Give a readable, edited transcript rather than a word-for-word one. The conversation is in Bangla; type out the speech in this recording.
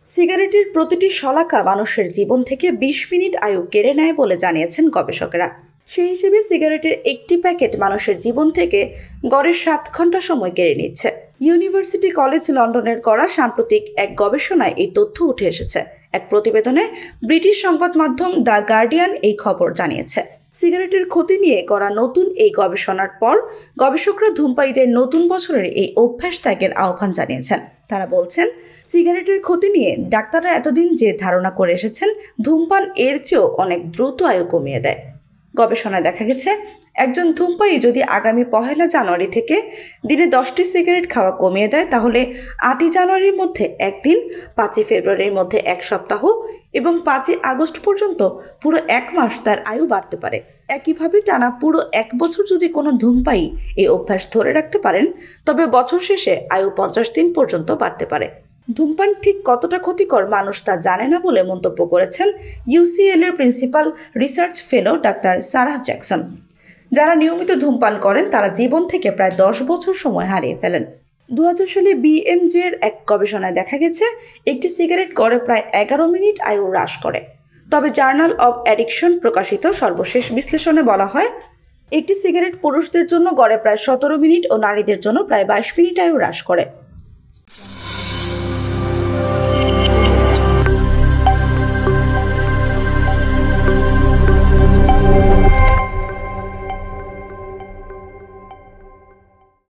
সিগারেটের প্রতিটি শলাকা মানুষের জীবন থেকে ২০ মিনিট আয়ু কেড়ে নেয় বলে জানিয়েছেন গবেষকেরা। সেই হিসেবে সিগারেটের একটি প্যাকেট মানুষের জীবন থেকে গড়ে ৭ ঘন্টা সময় কেড়ে নিচ্ছে। ইউনিভার্সিটি কলেজ লন্ডনের করা সাম্প্রতিক এক গবেষণায় এই তথ্য উঠে এসেছে। এক প্রতিবেদনে ব্রিটিশ সংবাদ মাধ্যম দ্য গার্ডিয়ান এই খবর জানিয়েছে। সিগারেটের ক্ষতি নিয়ে করা নতুন এই গবেষণার পর গবেষকরা ধূমপায়ীদের নতুন বছরের এই অভ্যাস ত্যাগের আহ্বান জানিয়েছেন। তারা বলছেন, সিগারেটের ক্ষতি নিয়ে ডাক্তাররা এতদিন যে ধারণা করে এসেছেন, ধূমপান এর চেয়েও অনেক দ্রুত আয়ু কমিয়ে দেয়। গবেষণায় দেখা গেছে, একজন ধূমপায়ী যদি আগামী ১ জানুয়ারি থেকে দিনে 10টি সিগারেট খাওয়া কমিয়ে দেয়, তাহলে ৮ জানুয়ারির মধ্যে একদিন, ৫ ফেব্রুয়ারির মধ্যে এক সপ্তাহ এবং ৫ আগস্ট পর্যন্ত পুরো ১ মাস তার আয়ু বাড়তে পারে। একইভাবে টানা পুরো ১ বছর যদি কোনো ধূমপায়ী এই অভ্যাস ধরে রাখতে পারেন, তবে বছর শেষে আয়ু ৫০ দিন পর্যন্ত বাড়তে পারে। ধূমপান ঠিক কতটা ক্ষতিকর মানুষ তা জানে না বলে মন্তব্য করেছেন UCL এর principal research fellow doctor Sarah Jackson. যারা নিয়মিত ধূমপান করেন তারা জীবন থেকে প্রায় ১০ বছর সময় হারিয়ে ফেলেন। ২০০০ সালে BMJ এর এক গবেষণায় দেখা গেছে, একটি সিগারেট গড়ে প্রায় ১১ মিনিট আয়ু হ্রাস করে। তবে জার্নাল অব অ্যাডিকশন প্রকাশিত সর্বশেষ বিশ্লেষণে বলা হয়, একটি সিগারেট পুরুষদের জন্য গড়ে প্রায় ১৭ মিনিট ও নারীদের জন্য প্রায় ২২ মিনিট আয়ু হ্রাস করে।